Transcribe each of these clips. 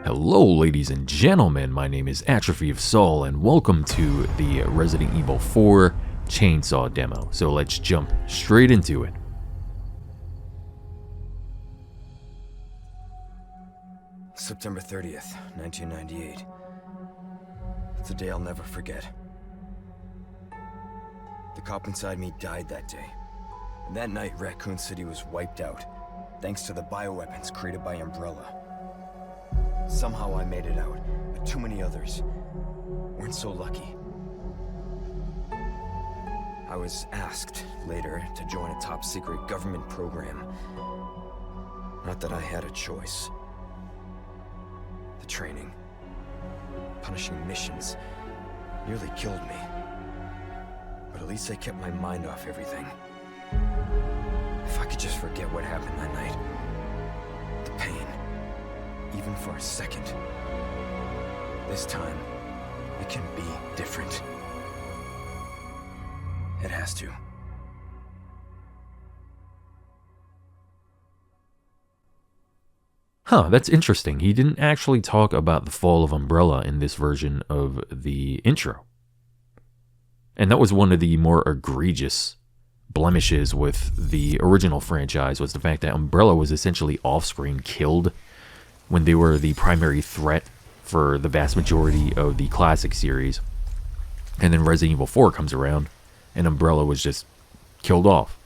Hello, ladies and gentlemen, my name is Atrophy of Soul, and welcome to the Resident Evil 4 Chainsaw demo. So let's jump straight into it. September 30th, 1998. It's a day I'll never forget. The cop inside me died that day. And that night, Raccoon City was wiped out, thanks to the bioweapons created by Umbrella. Somehow I made it out, but too many others weren't so lucky. I was asked later to join a top-secret government program. Not that I had a choice. The training, punishing missions, nearly killed me. But at least I kept my mind off everything. If I could just forget what happened that night. The pain. Even for a second. This time, it can be different. It has to. Huh, that's interesting. He didn't actually talk about the fall of Umbrella in this version of the intro. And that was one of the more egregious blemishes with the original franchise, was the fact that Umbrella was essentially off-screen killed when they were the primary threat for the vast majority of the classic series. And then Resident Evil 4 comes around, and Umbrella was just killed off.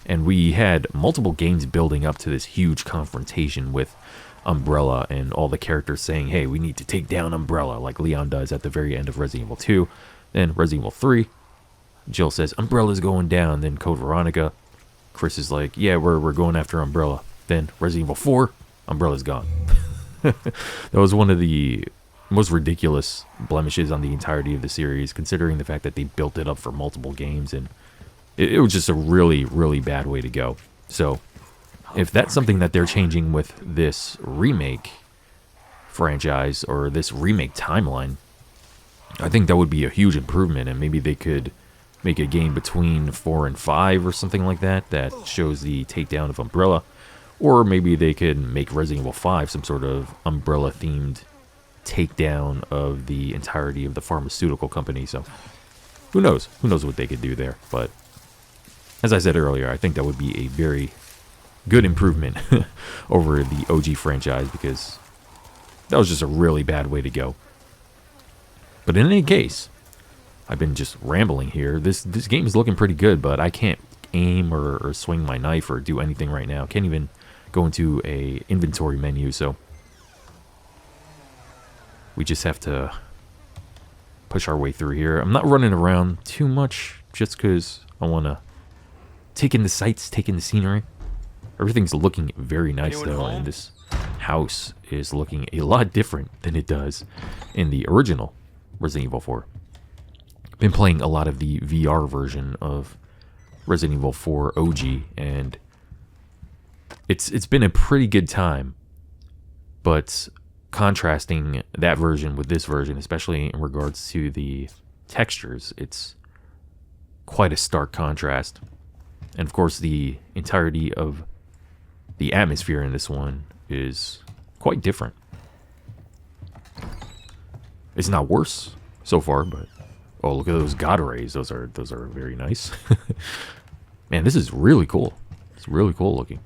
And we had multiple games building up to this huge confrontation with Umbrella, and all the characters saying, hey, we need to take down Umbrella, like Leon does at the very end of Resident Evil 2. Then Resident Evil 3, Jill says, Umbrella's going down. Then Code Veronica, Chris is like, yeah, we're going after Umbrella. Then Resident Evil 4, Umbrella's gone. That was one of the most ridiculous blemishes on the entirety of the series, considering the fact that they built it up for multiple games, and it was just a really, really bad way to go. So, if that's something that they're changing with this remake franchise, or this remake timeline, I think that would be a huge improvement, and maybe they could make a game between 4 and 5 or something like that that shows the takedown of Umbrella. Or maybe they could make Resident Evil 5 some sort of Umbrella-themed takedown of the entirety of the pharmaceutical company. So, who knows? Who knows what they could do there? But, as I said earlier, I think that would be a very good improvement over the OG franchise, because that was just a really bad way to go. But in any case, I've been just rambling here. This game is looking pretty good, but I can't aim or swing my knife or do anything right now. Can't even go into a inventory menu, so we just have to push our way through here. I'm not running around too much just because I want to take in the sights, take in the scenery. Everything's looking very nice though, and this house is looking a lot different than it does in the original Resident Evil 4. Been playing a lot of the VR version of Resident Evil 4 OG, and it's been a pretty good time, but contrasting that version with this version, especially in regards to the textures, it's quite a stark contrast. And of course, the entirety of the atmosphere in this one is quite different. It's not worse so far, but oh, look at those God rays. Those are very nice. Man, this is really cool. It's really cool looking.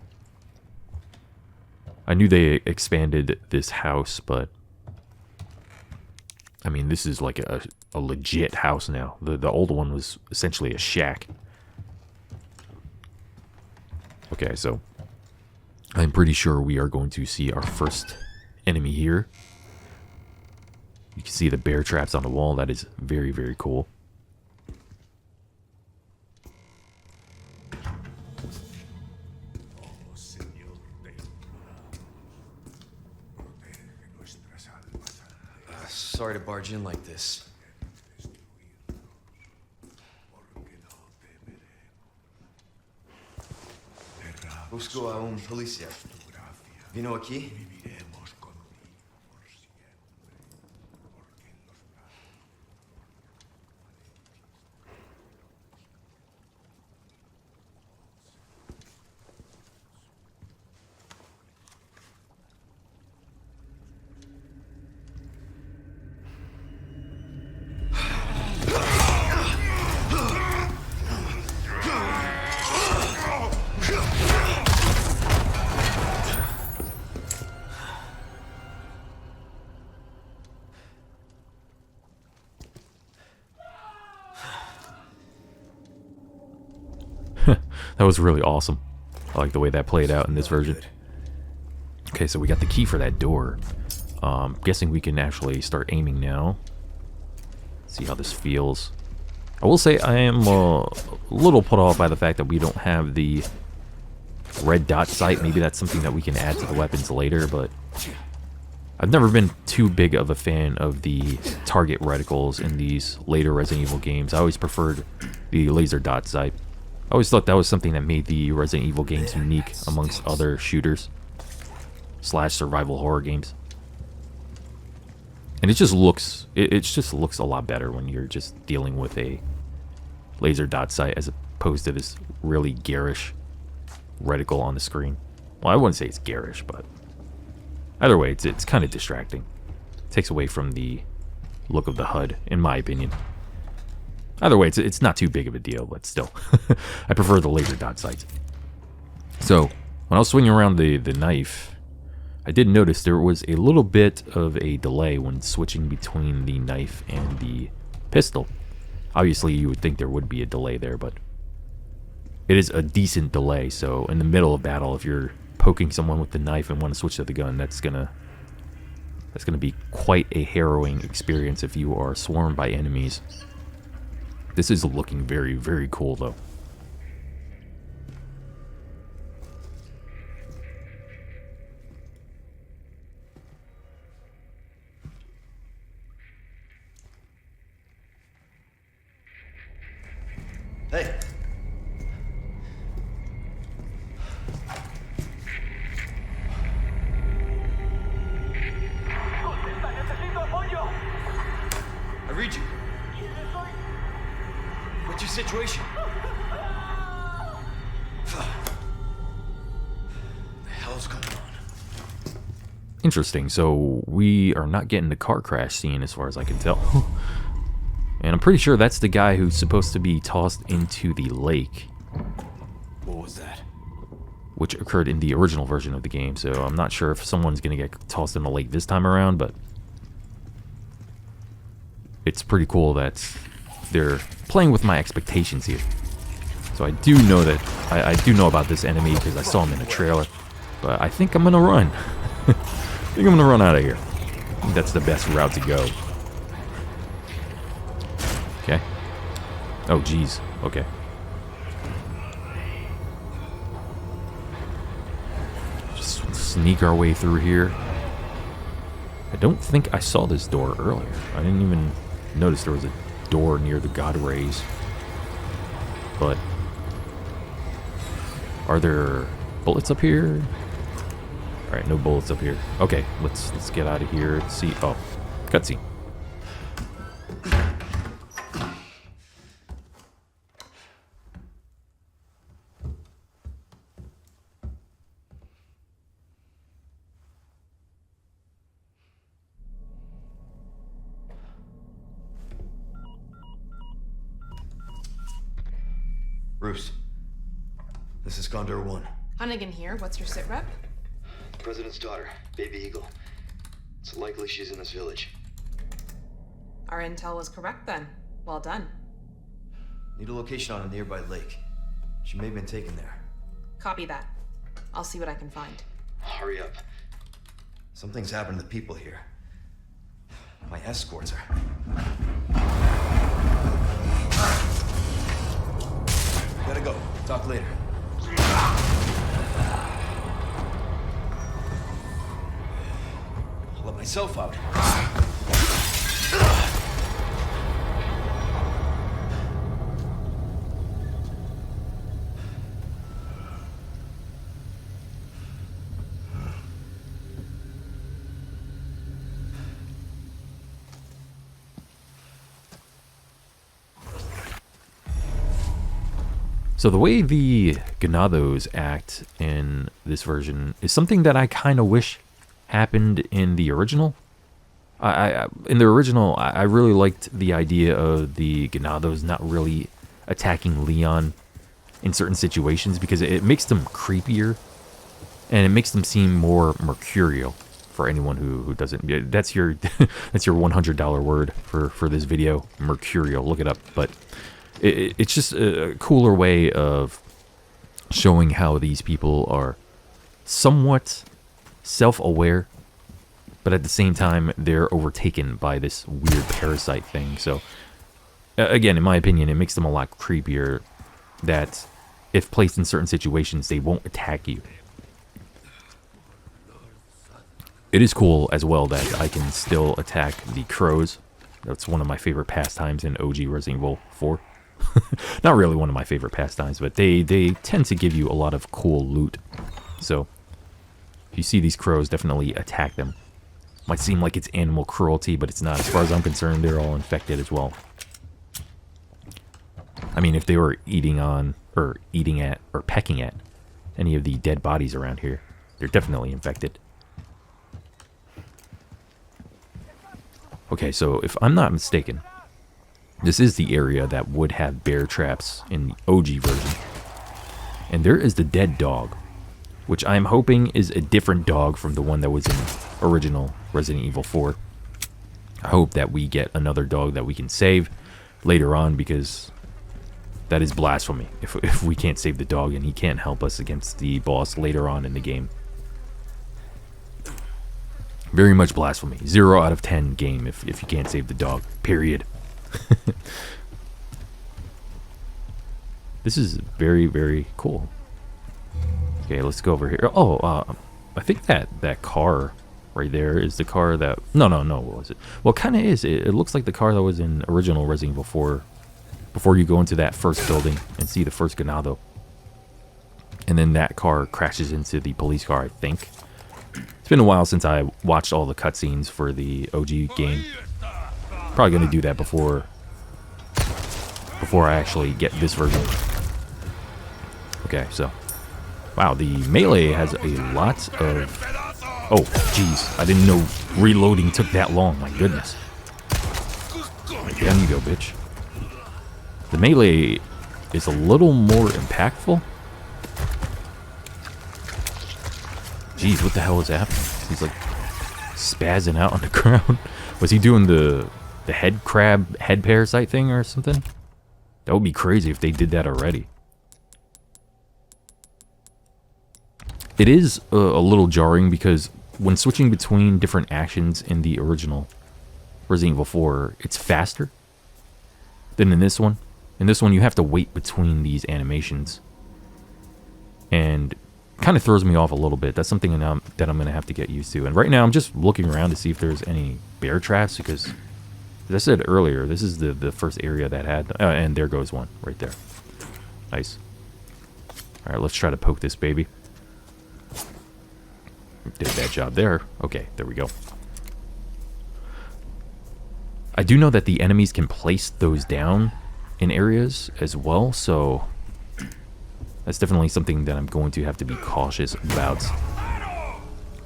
I knew they expanded this house, but I mean, this is like a legit house now. The old one was essentially a shack. Okay, so I'm pretty sure we are going to see our first enemy here. You can see the bear traps on the wall. That is very, very cool. Sorry to barge in like this. Busco a un policía. ¿Vino aquí? That was really awesome. I like the way that played out in this version. Okay, so we got the key for that door. Guessing we can actually start aiming now. See how this feels. I will say I am a little put off by the fact that we don't have the red dot sight. Maybe that's something that we can add to the weapons later, but I've never been too big of a fan of the target reticles in these later Resident Evil games. I always preferred the laser dot sight. I always thought that was something that made the Resident Evil games unique amongst other shooters / survival horror games. And it just looks a lot better when you're just dealing with a laser dot sight as opposed to this really garish reticle on the screen. Well, I wouldn't say it's garish, but either way, it's kind of distracting. It takes away from the look of the HUD, in my opinion. Either way, it's not too big of a deal, but still. I prefer the laser dot sights. So, when I was swinging around the knife, I did notice there was a little bit of a delay when switching between the knife and the pistol. Obviously, you would think there would be a delay there, but it is a decent delay. So, in the middle of battle, if you're poking someone with the knife and want to switch to the gun, that's gonna be quite a harrowing experience if you are swarmed by enemies. This is looking very, very cool, though. Hey. I read you. What's your situation? What the hell's going on? Interesting. So we are not getting the car crash scene as far as I can tell. And I'm pretty sure that's the guy who's supposed to be tossed into the lake. What was that? Which occurred in the original version of the game. So I'm not sure if someone's going to get tossed in the lake this time around, but it's pretty cool that they're playing with my expectations here. So I do know that I do know about this enemy because I saw him in the trailer. But I think I'm going to run. I think I'm going to run out of here. I think that's the best route to go. Okay. Oh, geez. Okay. Just sneak our way through here. I don't think I saw this door earlier. I didn't even notice there was a door near the God Rays. But are there bullets up here? Alright, no bullets up here. Okay, let's get out of here. Let's see. Oh, cutscene. Bruce, this is Condor 1. Hunnigan here. What's your sit rep? President's daughter, Baby Eagle. It's likely she's in this village. Our intel was correct then. Well done. Need a location on a nearby lake. She may have been taken there. Copy that. I'll see what I can find. Hurry up. Something's happened to the people here. My escorts are... Gotta go. Talk later. I'll let myself out. So the way the Ganados act in this version is something that I kind of wish happened in the original. In the original, I really liked the idea of the Ganados not really attacking Leon in certain situations because it makes them creepier and it makes them seem more mercurial for anyone who doesn't. That's your that's your $100 word for this video, mercurial. Look it up, but it's just a cooler way of showing how these people are somewhat self-aware, but at the same time, they're overtaken by this weird parasite thing. So, again, in my opinion, it makes them a lot creepier that if placed in certain situations, they won't attack you. It is cool as well that I can still attack the crows. That's one of my favorite pastimes in OG Resident Evil 4. Not really one of my favorite pastimes, but they tend to give you a lot of cool loot. So, if you see these crows, definitely attack them. Might seem like it's animal cruelty, but it's not. As far as I'm concerned, they're all infected as well. I mean, if they were eating on, or eating at, or pecking at any of the dead bodies around here, they're definitely infected. Okay, so if I'm not mistaken, this is the area that would have bear traps in the OG version. And there is the dead dog, which I'm hoping is a different dog from the one that was in original Resident Evil 4. I hope that we get another dog that we can save later on, because that is blasphemy if we can't save the dog and he can't help us against the boss later on in the game. Very much blasphemy. 0 out of 10 game if you can't save the dog. Period. This is very, very cool. Okay, let's go over here. Oh, I think that car right there is the car that... No, what was it? Well, it kind of is. It looks like the car that was in original Resident Evil 4 before you go into that first building and see the first ganado. And then that car crashes into the police car, I think. It's been a while since I watched all the cutscenes for the OG game. Probably going to do that before I actually get this version. Okay, so... Wow, the melee has a lot of... Oh, jeez. I didn't know reloading took that long. My goodness. Down you go, bitch. The melee is a little more impactful. Jeez, what the hell is happening? He's like spazzing out on the ground. Was he doing the head crab, head parasite thing or something? That would be crazy if they did that already. It is a little jarring because when switching between different actions in the original Resident Evil 4, it's faster than in this one. In this one, you have to wait between these animations. And kind of throws me off a little bit. That's something that I'm going to have to get used to. And right now, I'm just looking around to see if there's any bear traps because, as I said earlier, this is the first area that had... and there goes one right there. Nice. Alright, let's try to poke this baby. Did a bad job there. Okay, there we go. I do know that the enemies can place those down in areas as well, so that's definitely something that I'm going to have to be cautious about.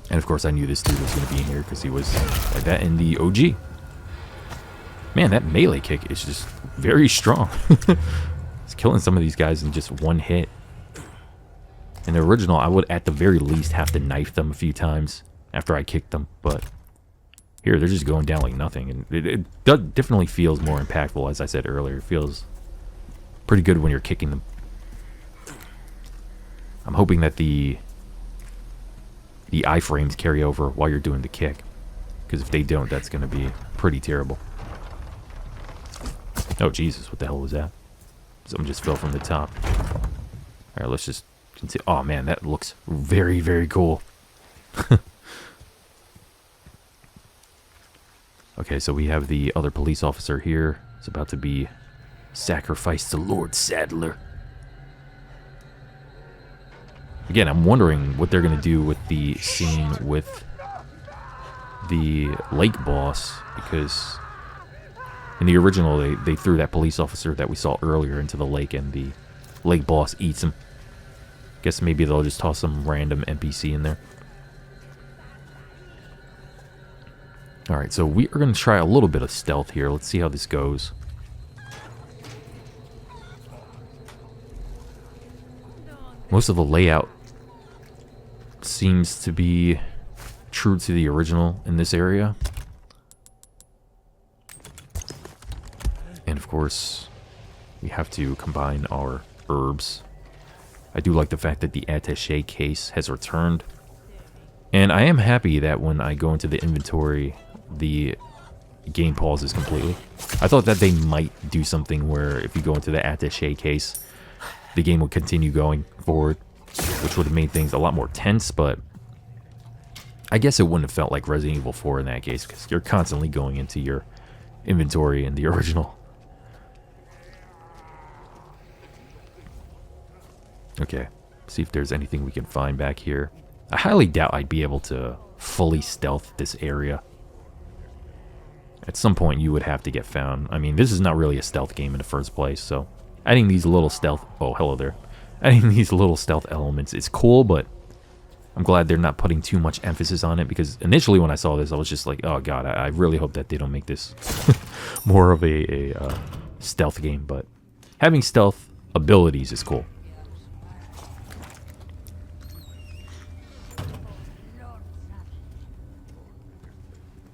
And of course, I knew this dude was going to be in here because he was like that in the OG. Man, that melee kick is just very strong. It's killing some of these guys in just one hit. In the original, I would at the very least have to knife them a few times after I kicked them, but here they're just going down like nothing, and it definitely feels more impactful. As I said earlier, it feels pretty good when you're kicking them. I'm hoping that the iframes carry over while you're doing the kick, because if they don't, that's going to be pretty terrible. Oh Jesus, what the hell was that? Something just fell from the top. Alright, let's just... Oh man, that looks very, very cool. Okay, so we have the other police officer here. It's about to be sacrificed to Lord Sadler. Again, I'm wondering what they're going to do with the scene with the lake boss, because in the original, they threw that police officer that we saw earlier into the lake, and the lake boss eats him. Guess maybe they'll just toss some random NPC in there. Alright, so we are going to try a little bit of stealth here. Let's see how this goes. Most of the layout seems to be true to the original in this area. And of course, we have to combine our herbs I do like the fact that the attaché case has returned. And I am happy that when I go into the inventory, the game pauses completely. I thought that they might do something where if you go into the attaché case, the game would continue going forward, which would have made things a lot more tense, but I guess it wouldn't have felt like Resident Evil 4 in that case, because you're constantly going into your inventory in the original. Okay, see if there's anything we can find back here. I highly doubt I'd be able to fully stealth this area. At some point, you would have to get found. I mean, this is not really a stealth game in the first place, so adding these little stealth... Oh, hello there. Adding these little stealth elements is cool, but I'm glad they're not putting too much emphasis on it, because initially when I saw this, I was just like, oh god, I really hope that they don't make this more of a stealth game, but having stealth abilities is cool.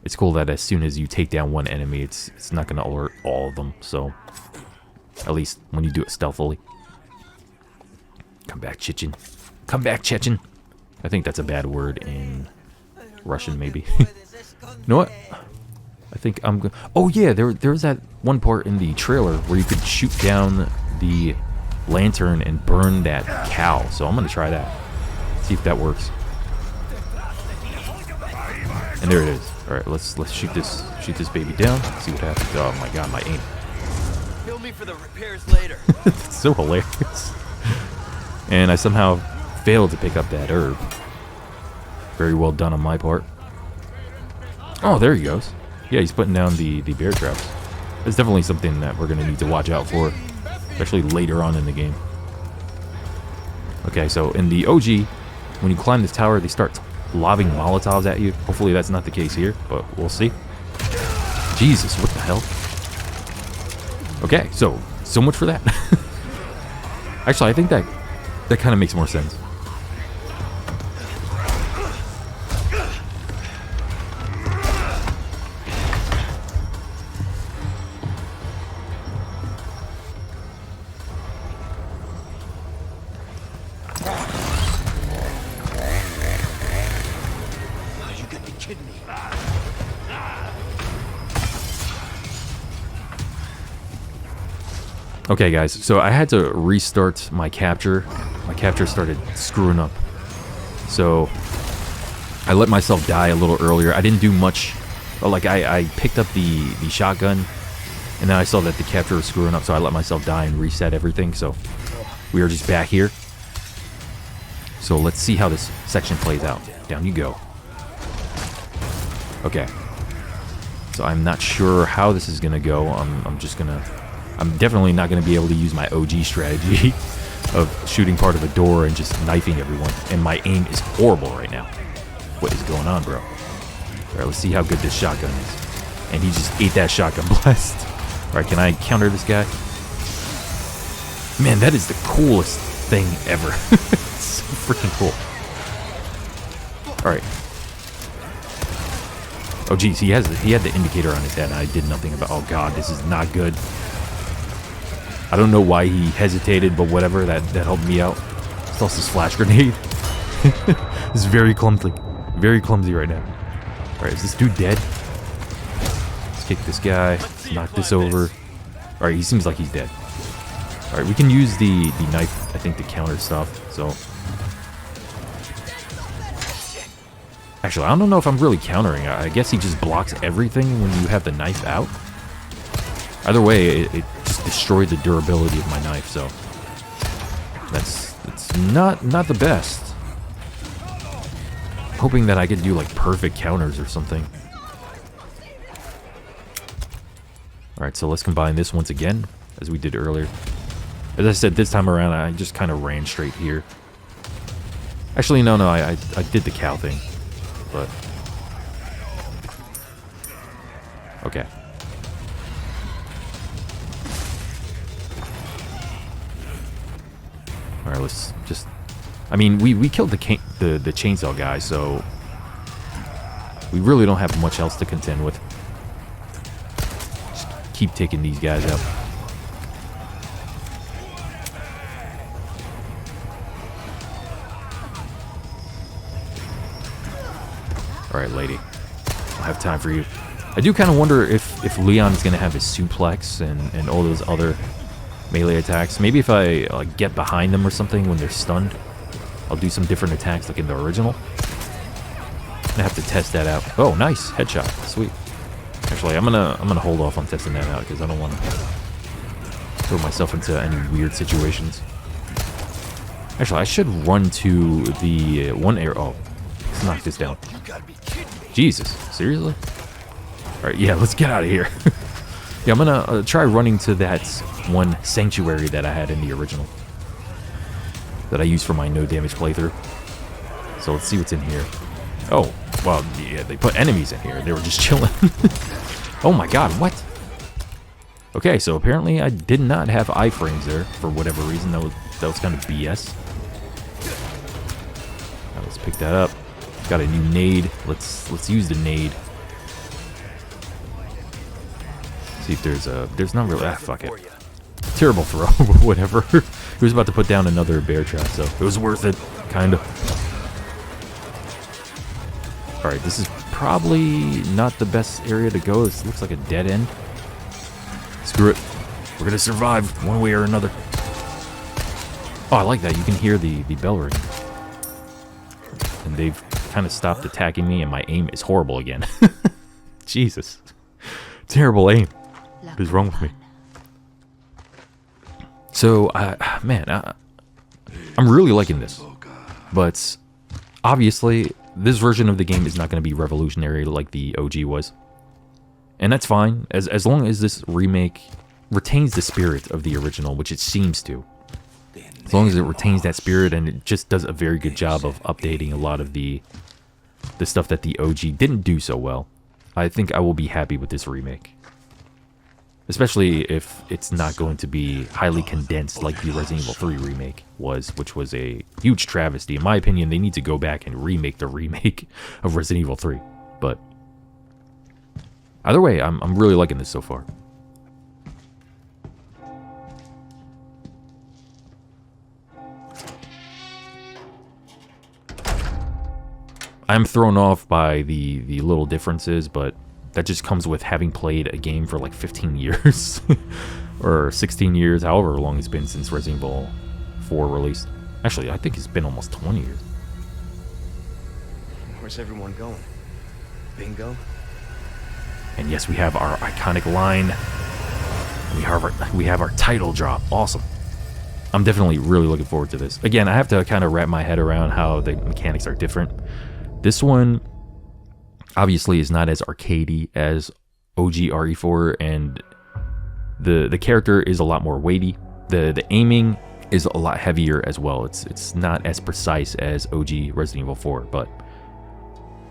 It's cool that as soon as you take down one enemy, it's not going to alert all of them, so at least when you do it stealthily. Come back, Chechen. Come back, Chechen. I think that's a bad word in Russian, maybe. You know what? I think I'm going... Oh, yeah, there's that one part in the trailer where you could shoot down the lantern and burn that cow, so I'm going to try that. See if that works. And there it is. All right, let's shoot this baby down. See what happens. Oh my god, my aim. Bill me for the repairs later. It's so hilarious. And I somehow failed to pick up that herb. Very well done on my part. Oh, there he goes. Yeah, he's putting down the bear traps. It's definitely something that we're gonna need to watch out for, especially later on in the game. Okay, so in the OG, when you climb this tower, they start lobbing Molotovs at you. Hopefully that's not the case here, but we'll see. Jesus, what the hell? Okay, so much for that. Actually, I think that kind of makes more sense. Okay, guys, so I had to restart my capture. My capture started screwing up. So I let myself die a little earlier. I didn't do much. Like, I picked up the shotgun, and then I saw that the capture was screwing up, so I let myself die and reset everything. So we are just back here. So let's see how this section plays out. Down you go. Okay. So I'm not sure how this is going to go. I'm definitely not going to be able to use my OG strategy of shooting part of a door and just knifing everyone. And my aim is horrible right now. What is going on, bro? Alright, let's see how good this shotgun is. And he just ate that shotgun blast. Alright, can I counter this guy? Man, that is the coolest thing ever. It's so freaking cool. Alright. Oh, geez, he had the indicator on his head, and I did nothing about... Oh, God, this is not good. I don't know why he hesitated, but whatever, that helped me out. It's also this flash grenade. It's very clumsy. Very clumsy right now. Alright, is this dude dead? Let's kick this guy. Let's knock this over. Alright, he seems like he's dead. Alright, we can use the knife, I think, to counter stuff, so... Actually, I don't know if I'm really countering. I guess he just blocks everything when you have the knife out. Either way, it just destroyed the durability of my knife, so... That's not the best. Hoping that I could do, like, perfect counters or something. Alright, so let's combine this once again, as we did earlier. As I said, this time around, I just kind of ran straight here. Actually, no, I did the cow thing. But... Okay. Alright, let's just... I mean, we killed the chainsaw guy, so... We really don't have much else to contend with. Just keep taking these guys out. Alright, lady. I don't have time for you. I do kind of wonder if Leon's going to have his suplex and all those other melee attacks. Maybe if I get behind them or something when they're stunned, I'll do some different attacks like in the original. I have to test that out. Oh, nice. Headshot. Sweet. Actually, I'm gonna hold off on testing that out because I don't want to throw myself into any weird situations. Actually, I should run to the one area. Oh, let's knock this down. Jesus, seriously? Alright, yeah, let's get out of here. Yeah, I'm gonna try running to that one sanctuary that I had in the original. That I used for my no damage playthrough. So let's see what's in here. Oh, well, yeah, they put enemies in here. They were just chilling. Oh my god, what? Okay, so apparently I did not have iframes there for whatever reason. That was kind of BS. Now let's pick that up. Got a new nade. Let's use the nade. See if there's not really, fuck it. Terrible throw, but whatever. He was about to put down another bear trap, so it was worth it, kinda. Alright, this is probably not the best area to go. This looks like a dead end. Screw it. We're gonna survive one way or another. Oh, I like that. You can hear the bell ring. And they've kind of stopped attacking me, and my aim is horrible again. Jesus. Terrible aim. What is wrong with me? So, man, I'm really liking this. But, obviously, this version of the game is not going to be revolutionary like the OG was. And that's fine, as long as this remake retains the spirit of the original, which it seems to. As long as it retains that spirit and it just does a very good job of updating a lot of the stuff that the OG didn't do so well, I think I will be happy with this remake. Especially if it's not going to be highly condensed like the Resident Evil 3 remake was, which was a huge travesty. In my opinion, they need to go back and remake the remake of Resident Evil 3. But either way, I'm really liking this so far. I'm thrown off by the little differences, but that just comes with having played a game for like 15 years. Or 16 years, however long it's been since Resident Evil 4 released. Actually, I think it's been almost 20 years. Where's everyone going? Bingo? And yes, we have our iconic line. We have our title drop. Awesome. I'm definitely really looking forward to this. Again, I have to kind of wrap my head around how the mechanics are different. This one obviously is not as arcadey as OG RE4, and the character is a lot more weighty. The aiming is a lot heavier as well. It's not as precise as OG Resident Evil 4, but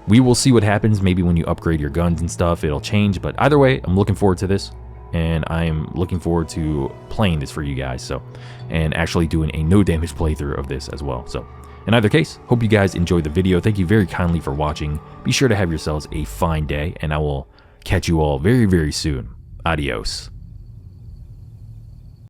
we will see what happens. Maybe when you upgrade your guns and stuff, it'll change. But either way, I'm looking forward to this, and I'm looking forward to playing this for you guys. So, and actually doing a no damage playthrough of this as well. So, in either case, hope you guys enjoyed the video. Thank you very kindly for watching. Be sure to have yourselves a fine day, and I will catch you all very, very soon. Adios.